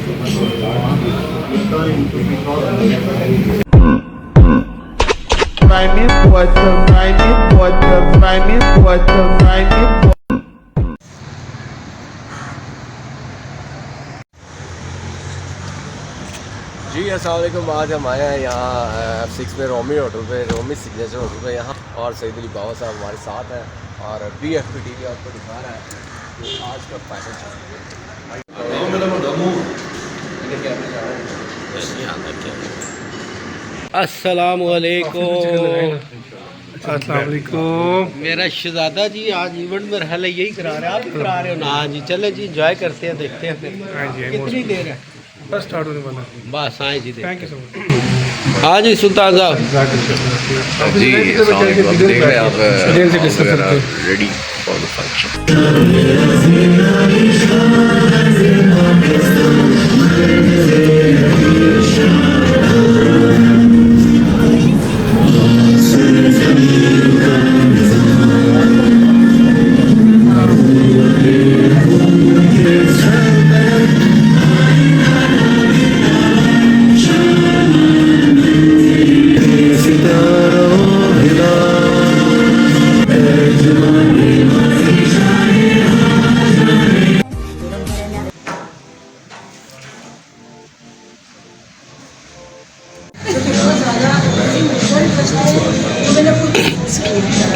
जी अस्सलाम वालेकुम। आज हम आए हैं यहाँ F6 में रोमी होटल पे, रोमी सिग्नेचर होटल पे यहाँ, और सईद अली बाबा साहब हमारे साथ हैं और BFP TV आपको दिखा रहा है कि आज का फाइनल अस्सलाम वालेकुम। अस्सलाम वालेकुम। मेरा शहजादा जी आज इवेंट में रहला यही करा रहे हैं, आप भी करा रहे हो ना? हाँ जी, चले जी, एंजॉय करते हैं, देखते हैं फिर। हाँ जी, कितनी देर है? बस स्टार्ट होने वाला। बस आए जी, थैंक यू सो मच। हाँ जी सुल्तान साहब जी देख रहे हैं आप ready for the function.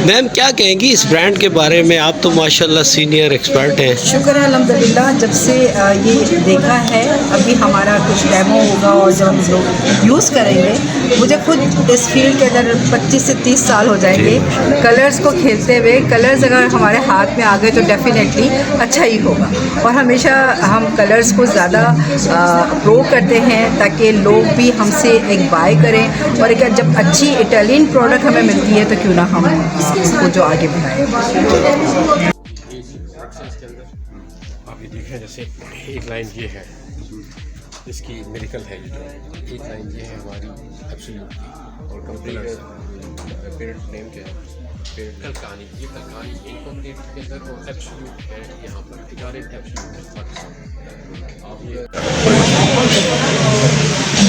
Ma'am क्या कहेंगी इस ब्रांड के बारे में? आप तो माशाल्लाह सीनियर एक्सपर्ट हैं। शुक्र है अल्हम्दुलिल्लाह, जब से ये देखा है, अभी हमारा कुछ डेमो होगा और जब हम लोग यूज़ करेंगे, मुझे खुद इस फील्ड के अंदर 25 से 30 साल हो जाएंगे कलर्स को खेलते हुए। कलर्स अगर हमारे हाथ में आ गए तो डेफिनेटली अच्छा ही होगा, और हमेशा हम कलर्स को ज़्यादा प्रो करते हैं ताकि लोग भी हमसे एक बाय करें, और एक जब अच्छी इटालियन प्रोडक्ट हमें मिलती है तो क्यों ना हम इसको जो आगे बढ़ाएं। आप ये देखें, जैसे एक लाइन ये है, इसकी मिरेकल है, एक लाइन ये है हमारी एब्सोल्यूट, और कंप्लीट पेरेंट नेम क्या है, कलकानी। ये कलकानी इनकम्प्लीट के अंदर वो एब्सोल्यूट है, यहाँ पर इटालियन एब्सोल्यूट आप ये।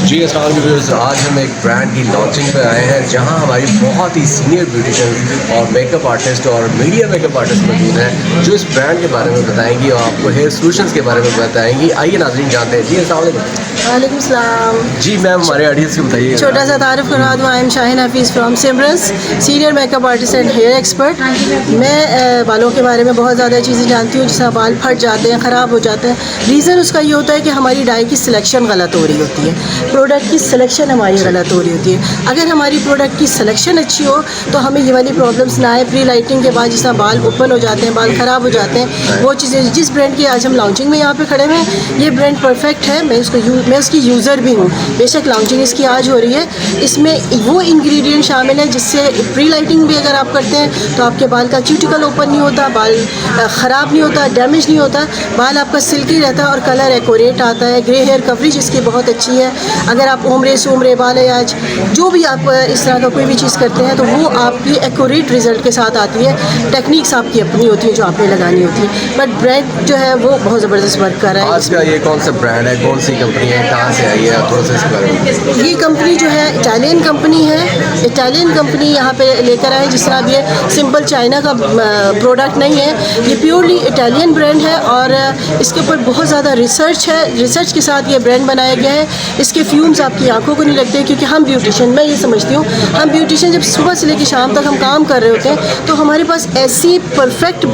जी अस्सलाम वालेकुम। आज हम एक ब्रांड की लॉन्चिंग पे आए हैं जहां हमारी बहुत ही सीनियर ब्यूटिशियन और मेकअप आर्टिस्ट और मीडिया मेकअप आर्टिस्ट मौजूद हैं, जो इस ब्रांड के बारे में बताएंगी और आपको हेयर सोल्यूशंस के बारे में बताएंगी। आइए नाज़रीन जानते हैं। जी अस्सलाम वालेकुम। वालेकुम सलाम। जी मैम, हमारे ऑडियंस को बताइए। छोटा सा तारुफ करा दूँ, I am Shahin Hafeez from Simran's, senior makeup artist and hair expert. मैं बालों के बारे में बहुत ज़्यादा चीज़ें जानती हूँ, जिससे बाल फट जाते हैं, ख़राब हो जाते हैं। रीज़न उसका ये होता है कि हमारी डाई की सिलेक्शन गलत हो रही होती है, प्रोडक्ट की सिलेक्शन हमारी गलत हो रही होती है। अगर हमारी प्रोडक्ट की सिलेक्शन अच्छी हो तो हमें ये वाली प्रॉब्लम्स ना आए। प्री लाइटिंग के बाद जिस बाल ओपन हो जाते हैं, बाल ख़राब हो जाते हैं, वो चीज़ें जिस ब्रांड की आज हम लॉन्चिंग में यहाँ पे खड़े हैं, ये ब्रांड परफेक्ट है। मैं उसकी यूज़र भी हूँ। बेशक लॉन्चिंग इसकी आज हो रही है, इसमें वो इंग्रेडिएंट शामिल है जिससे प्री लाइटिंग भी अगर आप करते हैं तो आपके बाल का क्यूटिकल ओपन नहीं होता, बाल ख़राब नहीं होता, डैमेज नहीं होता, बाल आपका सिल्की रहता है और कलर एक्यूरेट आता है। ग्रे हेयर कवरेज इसकी बहुत अच्छी है। अगर आप उम्रे सूमरे बाल है, आज जो भी आप इस तरह का कोई भी चीज़ करते हैं तो वो आपकी एक्यूरेट रिजल्ट के साथ आती है। टेक्निक्स आपकी अपनी होती है जो आपने लगानी होती है, बट ब्रांड जो है वो बहुत ज़बरदस्त वर्क कर रहा है। आज का ये कौन सा ब्रांड है, कौन सी कंपनी है, कहाँ से आई है, थोड़ा सा इसके बारे में। ये कंपनी जो है इटालियन कंपनी है। इटालियन कंपनी यहाँ पे लेकर आए, जिस तरह ये सिंपल चाइना का प्रोडक्ट नहीं है, ये प्योरली इटालियन ब्रांड है और इसके ऊपर बहुत ज़्यादा रिसर्च है। रिसर्च के साथ ये ब्रांड बनाया गया है। इसके फ्यूम्स आपकी आंखों को नहीं लगते, क्योंकि हम ब्यूटिशियन, मैं ये समझती हूँ, हम ब्यूटिशियन जब सुबह से लेकर शाम तक हम काम कर रहे होते हैं तो हमारे पास ऐसी परफेक्ट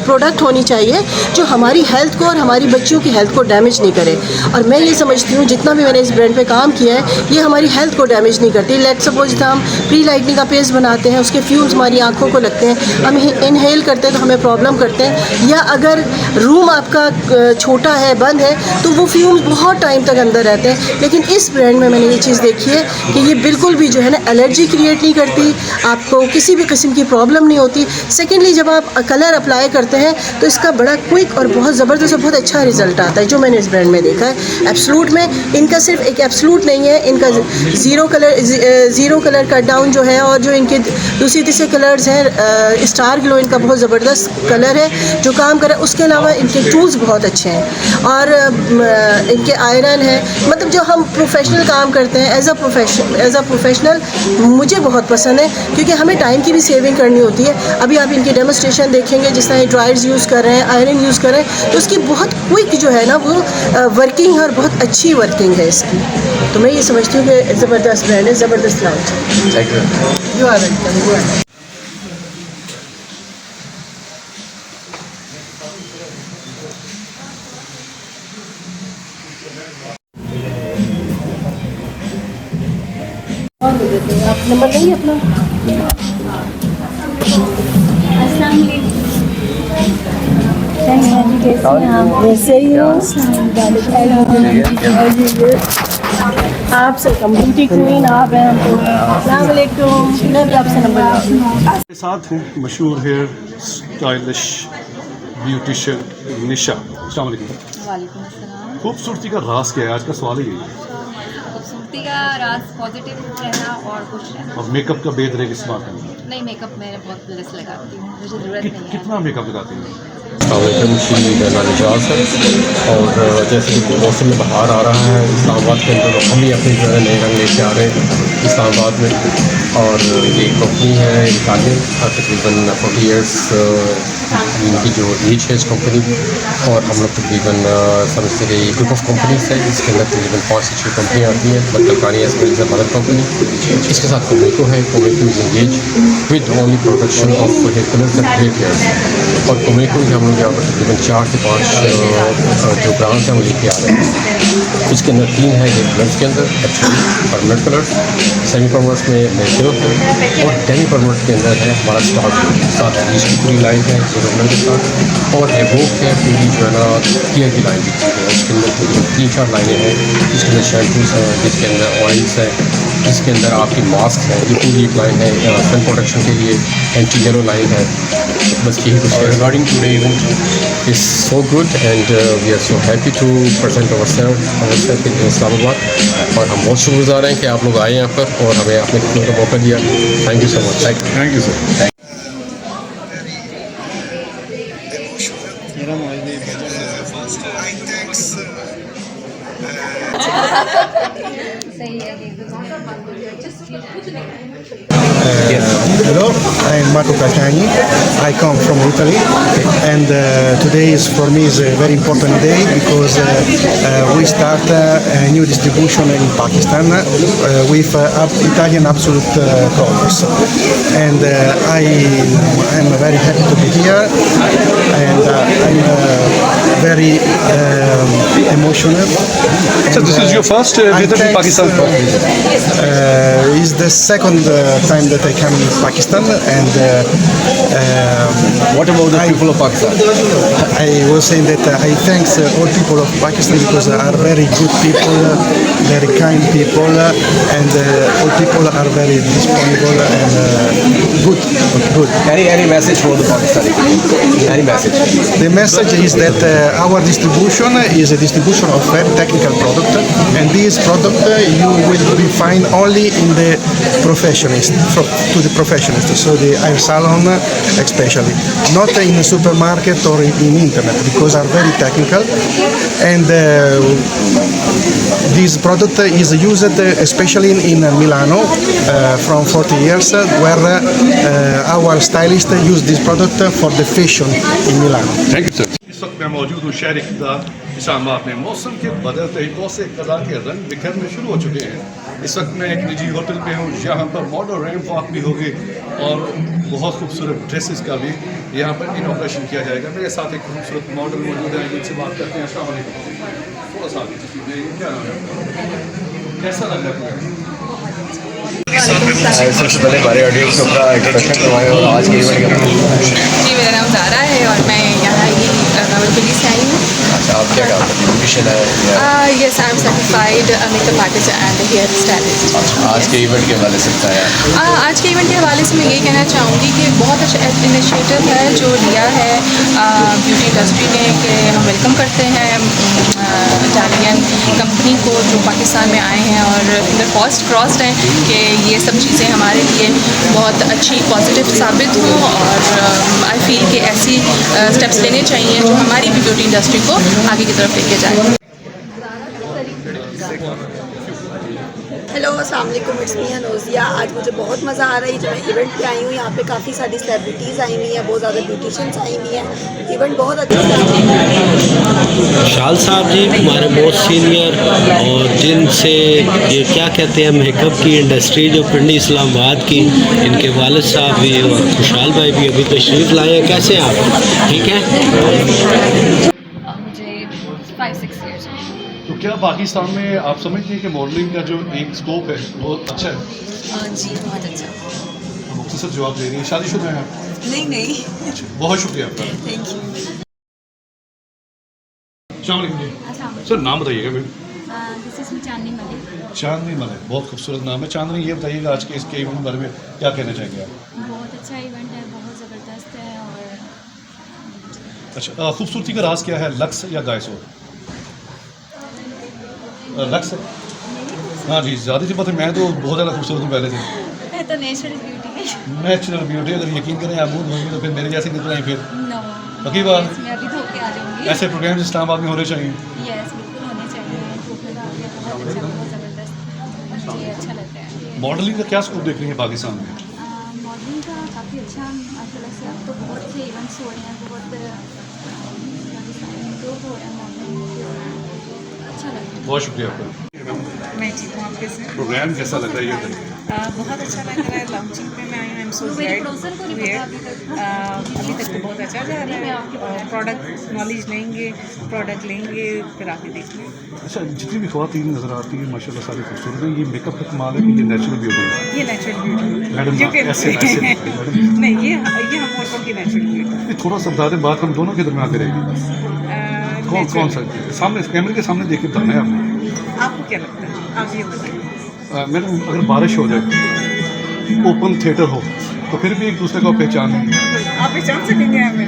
प्रोडक्ट होनी चाहिए जो हमारी हेल्थ को और हमारी बच्चियों की हेल्थ को डैमेज नहीं करे। और मैं ये समझती हूँ जितना भी मैंने इस ब्रांड पे काम किया है, ये हमारी हेल्थ को डैमेज नहीं करती। लेट सपोज हम प्री लाइटनिंग का पेस्ट बनाते हैं, उसके फ्यूम्स हमारी आंखों को लगते हैं, हम इनहेल करते हैं तो हमें प्रॉब्लम करते हैं, या अगर रूम आपका छोटा है, बंद है, तो वो फ्यूम्स बहुत टाइम तक अंदर रहते हैं। लेकिन इस इस ब्रांड में मैंने ये चीज़ देखी है कि ये बिल्कुल भी जो है ना एलर्जी क्रिएट नहीं करती, आपको किसी भी किस्म की प्रॉब्लम नहीं होती। सेकेंडली जब आप कलर अप्लाई करते हैं तो इसका बड़ा क्विक और बहुत ज़बरदस्त और बहुत अच्छा रिजल्ट आता है, जो मैंने इस ब्रांड में देखा है। एब्सोल्यूट में इनका सिर्फ एक एब्सोल्यूट नहीं है, इनका ज़ीरो कलर कट डाउन जो है, और जो इनके दूसरे तीसरे कलर्स हैं, स्टार ग्लो इनका बहुत ज़बरदस्त कलर है जो काम कर रहा है। उसके अलावा इनके टूल्स बहुत अच्छे हैं और इनके आयरन है। मतलब जो हम प्रोफेशनल काम करते हैं एज अ प्रोफेशनल मुझे बहुत पसंद है, क्योंकि हमें टाइम की भी सेविंग करनी होती है। अभी आप इनकी डेमोस्ट्रेशन देखेंगे, जिस तरह ड्रायर्स यूज़ कर रहे हैं, आयरन यूज़ कर रहे हैं, तो उसकी बहुत क्विक जो है ना वो वर्किंग है और बहुत अच्छी वर्किंग है इसकी। तो मैं ये समझती हूँ कि ज़बरदस्त ब्रांड है, ज़बरदस्त launch. Thank you. You are welcome. आप नंबर देंगे अपना? वैसे ही हो आपसे ब्यूटी क्वीन आप हैं, अस्सलाम वालेकुम। मैं भी आपसे नंबर के साथ हूँ मशहूर हेयर स्टाइलिश ब्यूटिशियन निशा। अस्सलाम वालेकुम। वालेकुम अस्सलाम। खूबसूरती का राज क्या है? आज का सवाल ही यही है। खूबसूरती का राज पॉजिटिव रहना और खुश रहना। और मेकअप का बेद रहेगा इस बात में? नहीं, मेकअप मैं बहुत प्लस लगाती हूँ, मुझे ज़रूरत नहीं है। कितना मेकअप लगाती हैं? नानिजाज है। और जैसे कि मौसम में बाहर आ रहा है इस्लामाबाद के अंदर, हम भी अपने जो है नए रंग लेके आ रहे हैं इस्लामाबाद में। और ये कंपनी है इटालियन, तकरीबन 40 ईयर्स इनकी जो एज है इस कंपनी। और हम लोग तकरीबन समझते हैं ग्रुप ऑफ कंपनीज है, इसके अंदर तकरीबन 5 से 6 कंपनियाँ आती हैं। बल्कि as well as mother company. इसके साथ कोमेको है। कोमेको is engage with only production of hair colours and hair care. और कोमेको ही हम लोग यहाँ पर तकरीबन 4 से 5 जो ब्रांड्स हैं वो लेके आ रहे हैं। इसके अंदर 3 है ये कलर्स के अंदर, actually permanent colours, semi permanent में मेकअप है, और डेमी परमानेंट के अंदर है हमारा स्टार्ट साथ इसकी पूरी लाइन है रोलर के साथ। और एवोक है पूरी जो है ना केयर की लाइन भी है। इसके अंदर 3-4 लाइनें हैं, जिसके अंदर शैम्पूस हैं, जिसके अंदर ऑयल्स है, जिसके अंदर आपकी मास्क है। ये पूरी एक लाइन है सन प्रोटेक्शन के लिए, एंटी येलो लाइन है। बस यही कुछ है। Regarding today event is so good and we are so happy to present ourselves in Islamabad. और हम बहुत शुक्रगुजार हैं कि आप लोग आए यहाँ पर और हमें अपने खुद का मौका दिया। Thank you so much. Thank you sir. सही है। Hello, I am Marco Calcagni. I come from Italy, and today is for me is a very important day because we start a new distribution in Pakistan with Italian Absolute colors, and I am very happy to be here, and I'm very emotional. So this is your first visit in Pakistan? Is the second time that I come to Pakistan, and What about the people of Pakistan? I was saying that I thank all people of Pakistan because they are very good people, very kind people, and all people are very disponible and good. Any message for the Pakistani people? Any message? The message is that our distribution is a distribution of very technical product, and this product you will be find only in the to the professionals, so the hair salon especially, not in the supermarket or in internet, because are very technical. And this product is used especially in Milano from 40 years, where our stylist use this product for the fashion in Milano. Thank you sir. इस वक्त मैं मौजूद हूँ शहर इक़्तिदार इस्लामाबाद में। मौसम के बदलते ही बहुत से इक़्तिदार के रंग बिखरने शुरू हो चुके हैं। इस वक्त मैं एक निजी होटल पे हूँ, यहाँ पर मॉडल रैंप वॉक भी होगी और बहुत खूबसूरत ड्रेसेस का भी यहाँ पर इनॉग्रेशन किया जाएगा। मेरे साथ एक खूबसूरत मॉडल मौजूद है, इनसे बात करते हैं। अस्सलाम वालेकुम। थोड़ा सा आगे चलिए, क्या नाम है? कैसा लग रहा है? सबसे पहले हमारे ऑडियंस को अपना इंट्रोडक्शन करवाएं और आज के इवेंट का। जी, मेरा नाम ज़ारा है और मैं यहाँ ये रावलपिंडी से आई हूँ। आप क्या काम करते हैं, ब्यूटिशियन है? Yes, I'm certified makeup artist and hair stylist. आज के इवेंट के हवाले से बताया। आज के इवेंट के हवाले से मैं ये कहना चाहूँगी कि बहुत अच्छा इनिशिएटिव है जो लिया है ब्यूटी इंडस्ट्री ने, कि हम वेलकम करते हैं इटालियन कंपनी को जो पाकिस्तान में आए हैं, और फिंगर क्रॉस्ड हैं कि ये सब चीज़ें हमारे लिए बहुत अच्छी पॉजिटिव साबित हों, और आई फील कि ऐसी स्टेप्स लेने चाहिए जो हमारी भी ब्यूटी इंडस्ट्री को आगे की तरफ लेके जाए। हेलो अस्सलाम वालेकुम, इट्स मी अनोजिया। आज मुझे बहुत मज़ा आ रहा है जब मैं इवेंट पे आई हूँ। यहाँ पे काफ़ी सारी सेलिब्रिटीज़ आई हुई हैं, बहुत ज़्यादा ब्यूटिशियंस आई हुई हैं। इवेंट बहुत अच्छा है। शाल साहब जी हमारे मोस्ट सीनियर, और जिनसे ये क्या कहते हैं मेकअप की इंडस्ट्री जो पिंडी इस्लामाबाद की, इनके वालिद साहब भी और खुशहाल भाई भी अभी तशरीफ़ लाए हैं। कैसे हैं आप? ठीक है। मुझे 5-6 ईयर्स। तो क्या पाकिस्तान में आप समझते हैं कि मॉडलिंग का जो एक स्कोप है वो अच्छा है? जी बहुत अच्छा। हम मुख्तसर जवाब दे रही हैं। शादीशुदा हैं आप? नहीं। अच्छा, बहुत शुक्रिया आपका। Thank you. अस्सलाम वालेकुम जी। सर नाम बताइएगा मैम। दिस इज चांदनी मलिक। चांदनी मलिक, बहुत खूबसूरत नाम है। चांदनी, ये बताइएगा आज के इसके इवेंट के बारे में क्या कहना चाहेंगे आप? बहुत अच्छा इवेंट है, बहुत ज़बरदस्त है। और अच्छा, खूबसूरती का राज क्या है, लक्स या गायसोर? लक्स है। हाँ जी, ज़्यादा सी बात है, मैं तो बहुत ज़्यादा खूबसूरत हूँ पहले से। तो नेचुरल ब्यूटी है। नेचुरल ब्यूटी, अगर यकीन करें आप मूड होंगे तो फिर मेरे जैसे निकल आए फिर। नो, बाकी बात मैं अभी धोके आ जाऊंगी। ऐसे प्रोग्राम इस्लामाबाद में होने चाहिए। यस, बिल्कुल होने चाहिए। बहुत अच्छा, बहुत ज़बरदस्त, मुझे अच्छा लगता है। मॉडलिंग का क्या स्कोप देख रही है पाकिस्तान में? मॉडलिंग का काफ़ी अच्छा माशाल्लाह से अब तो बहुत से इवेंट्स हो रहे हैं, बहुत इम्प्रूव हो रहे हैं मॉडलिंग, अच्छा लगता है। बहुत शुक्रिया आपका। मैं ठीक हूँ, आपके से प्रोग्राम कैसा लग रहा है ये बताइए। बहुत अच्छा लग रहा है। लॉन्चिंग पे मैं आई हूँ, आई एम सो ग्लैड। अभी तक तो बहुत अच्छा जा रहा है। प्रोडक्ट नॉलेज लेंगे, प्रोडक्ट लेंगे, फिर आके देखेंगे। अच्छा, जितनी भी ख़वातीन नज़र आती है माशाल्लाह सारी खूबसूरत है। ये मेकअप का कमाल है कि ये नेचुरल ब्यूटी है। ये नेचुरल ब्यूटी मैडम ऐसे नहीं, ये हम औरतों की नेचुरल ब्यूटी। थोड़ा सा बता दें, बात हम दोनों के दरमियान करेंगे। कौन सा सामने कैमरे के सामने देख के बताना है आपने। आपको क्या लगता है, आप ये बताइए। मैडम, अगर बारिश हो जाए, ओपन थिएटर हो, तो फिर भी एक दूसरे को पहचानेंगे? आप पहचान सकेंगे हमें?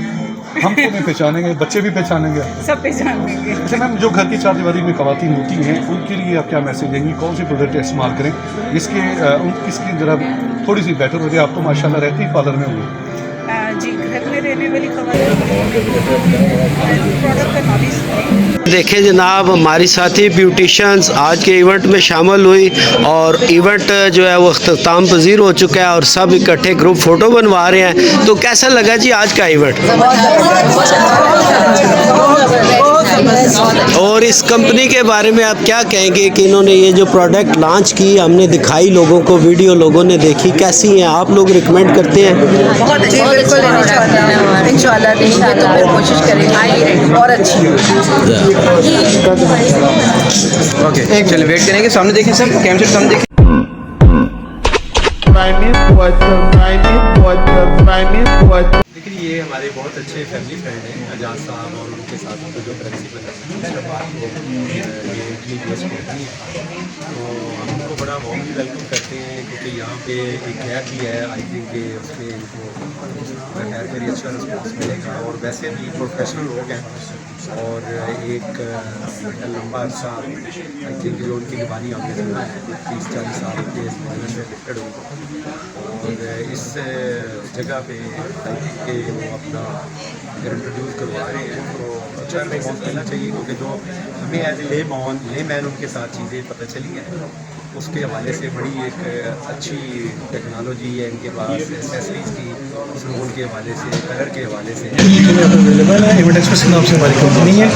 हम तो नहीं पहचानेंगे, बच्चे भी पहचानेंगे, सब पहचान लेंगे। अच्छा मैम, जो घर की चारदीवारी में ख़वातीन होती हैं उनके लिए आप क्या मैसेज देंगी? कौन से प्रोडक्ट इस्तेमाल करें जिसके इसकी ज़रा थोड़ी सी बेटर हो जाए? आप तो माशाल्लाह रहती ही पार्लर में हुई। जी, घर में रहने वाली ख़वातीन प्रोडक्ट का नॉलेज। देखें जनाब, हमारी साथी ब्यूटिशियंस आज के इवेंट में शामिल हुई, और इवेंट जो है वो अख्ताम पजीर हो चुका है, और सब इकट्ठे ग्रुप फ़ोटो बनवा रहे हैं। तो कैसा लगा जी आज का इवेंट? और इस कंपनी के बारे में आप क्या कहेंगे कि इन्होंने ये जो प्रोडक्ट लॉन्च की, हमने दिखाई लोगों को, वीडियो लोगों ने देखी, कैसी हैं? आप लोग रिकमेंड करते हैं? बहुत अच्छी, बिल्कुल इंशाल्लाह देंगे तो फिर कोशिश करेंगे और अच्छी। ओके, चलिए वेट करेंगे, सामने देखें सब, कैमरे के सामने देखें। देखिए, ये हमारे बहुत अच्छे फैमिली फ्रेंड हैं अजाज साहब, और उनके साथ उनका जो प्रिंसिपल है, ये इटली बेस्ड कंपनी है। तो हम उनको बड़ा वार्मली वेलकम करते हैं, क्योंकि यहाँ पे एक गैप भी है। आई थिंक कि उसमें इनको खैर मेरी अच्छा रिस्पॉन्स मिलेगा, और वैसे भी प्रोफेशनल लोग हैं, और एक लंबा अर्सा आई थिंक जो उनकी कहानी आपने सुना है, 30-40 साल के इस बिजनेस में लिफ्टेड हुई, और इस जगह पे आई थिंक कि वो अपना अगर इंट्रोड्यूस करवा रहे हैं तो अच्छा रिस्पॉन्स मिलना चाहिए, क्योंकि जो हमें एज ए ले मैन उनके साथ चीज़ें पता चली हैं, उसके हवाले से बड़ी एक अच्छी टेक्नोलॉजी है इनके पास, एक्सेसरीज़ की, सलून के हवाले से, कलर के हवाले से अवेलेबल है। इवेंट एक्सप्रेस के नाम से हमारी कंपनी है।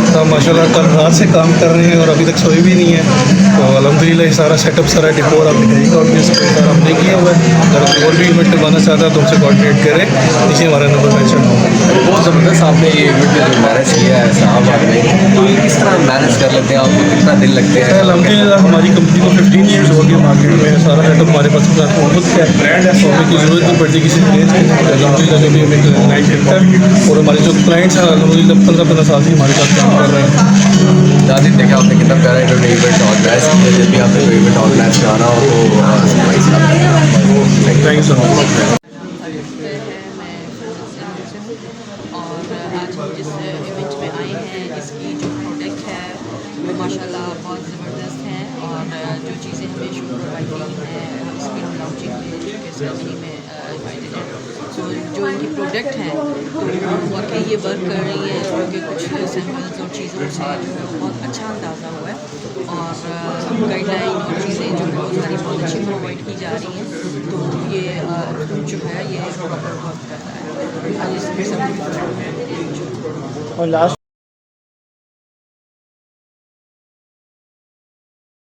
तो हम माशाल्लाह कल रात से काम कर रहे हैं और अभी तक सोए भी नहीं है। तो अल्हम्दुलिल्लाह ये सारा सेटअप, सारा डिकोर आप दिखाएंगे, और ये सारा हमने किया हुआ है। अगर और भी इवेंट करवाना चाहता है तो हमसे कोऑर्डिनेट करें, नीचे हमारा नंबर मेंशन होगा। बहुत ज़बरदस्त आपने ये इवेंट जो मैनेज किया है साहब आपने, तो ये किस तरह मैनेज कर लेते हैं? आपको कितना दिन लगते हैं? अल्हम्दुलिल्लाह हमारी कंपनी को 15 ईयर्स हो गए मार्केट में, सारा सेटअप हमारे पास खुद का ब्रांड है, सोने की ज़रूरत नहीं पड़ती किसी रेंज के अलहमदिल्ला जो भी हमें क्लाइंट मिलता है। और हमारे जो क्लाइंट्स हैं अलहमदिल्ला 15-15 साल से हमारे साथ काम कर रहे हैं। दादी देखा आपने कितना प्यारा इन्होंने इवेंट ऑर्गेनाइज किया। जब भी आपने कोई इवेंट ऑर्गेनाइज कराना हो तो थैंक यू सो मच। और आज हम जिस इवेंट में आए हैं इसकी जो प्रोडक्ट है वो माशाल्लाह बहुत ज़बरदस्त है। और जो चीज़ें हमें शो करवाई गई हैं इसकी हम लॉन्चिंग में सेरेमनी में इन्वाइटेड हैं। सो जो इनकी प्रोडक्ट हैं तो वाकई ये वर्क कर रही है, क्योंकि कुछ सैम्पल्स और चीज़ों से बहुत अच्छा अंदाज़ा हुआ है। और गाइडलाइन और चीज़ें जो बहुत सारी बहुत अच्छी प्रोवाइड की जा रही हैं, तो ये जो है ये प्रॉपर वर्क कर रहा है। आज इसमें सब और लास्ट